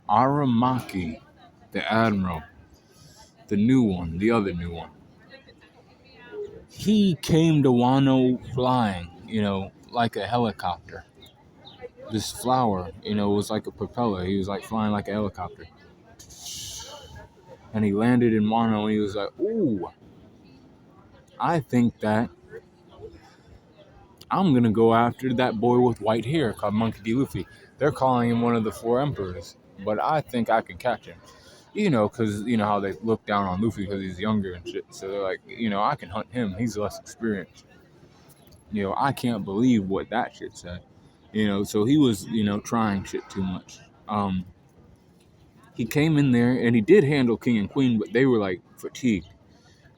Aramaki, the admiral, the new one, the other new one. He came to Wano flying, like a helicopter. This flower, was like a propeller. He was like flying like a helicopter. And he landed in Wano and he was like, ooh, I think that I'm going to go after that boy with white hair called Monkey D. Luffy. They're calling him one of the four emperors, but I think I can catch him. Because, how they look down on Luffy because he's younger and shit. So they're like, I can hunt him. He's less experienced. I can't believe what that shit said. So he was, trying shit too much. He came in there and he did handle King and Queen, but they were like fatigued,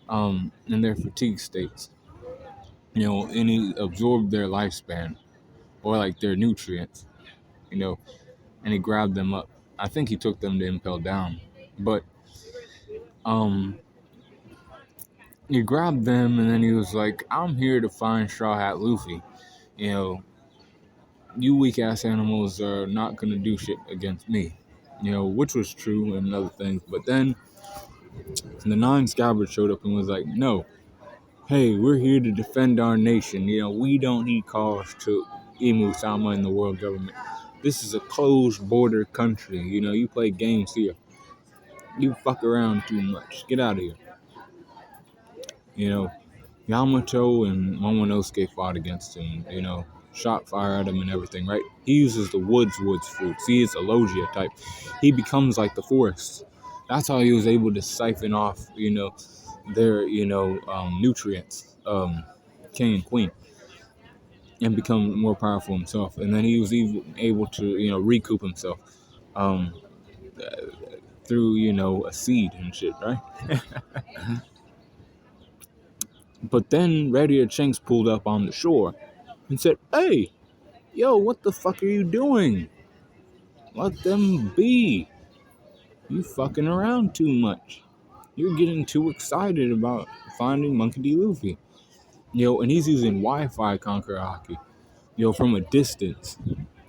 in their fatigue states. And he absorbed their lifespan or like their nutrients, and he grabbed them up. I think he took them to Impel Down, but he grabbed them and then he was like, I'm here to find Straw Hat Luffy. You weak ass animals are not gonna do shit against me. Which was true and other things. But then the Nine Scabbards showed up and was like, no, hey, we're here to defend our nation. We don't need calls to Imu Sama and the world government. This is a closed border country. You play games here. You fuck around too much. Get out of here. Yamato and Momonosuke fought against him, shot fire at him and everything, right? He uses the woods fruits. He is a Logia type. He becomes like the forest. That's how he was able to siphon off, their, nutrients, king and queen, and become more powerful himself. And then he was even able to, recoup himself through, a seed and shit, right? But then Red-Eared Shanks pulled up on the shore and said, hey, yo, what the fuck are you doing? Let them be. You fucking around too much. You're getting too excited about finding Monkey D. Luffy. And he's using Wi-Fi conquer Haki, from a distance.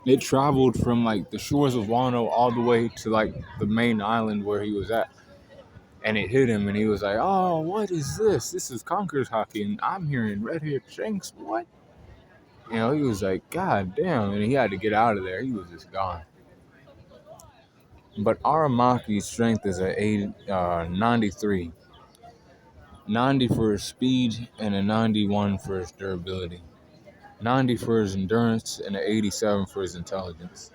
It traveled from like the shores of Wano all the way to like the main island where he was at. And it hit him and he was like, oh, what is this? This is Conqueror's Haki and I'm hearing Red-Haired Shanks. What? He was like, God damn. And he had to get out of there. He was just gone. But Aramaki's strength is a 93. 90 for his speed and a 91 for his durability. 90 for his endurance and an 87 for his intelligence.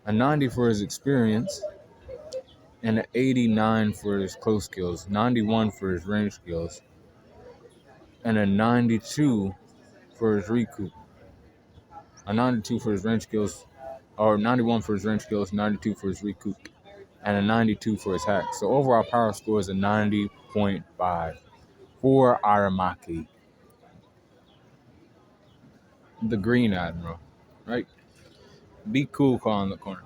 A 90 for his experience and an 89 for his close skills. 91 for his range skills. And a 92 for his recoup. A 92 for his range skills, or 91 for his range skills, 92 for his recoup, and a 92 for his hack. So overall power score is a 90.5 for Aramaki, the Green Admiral, right? Be cool calling the corner.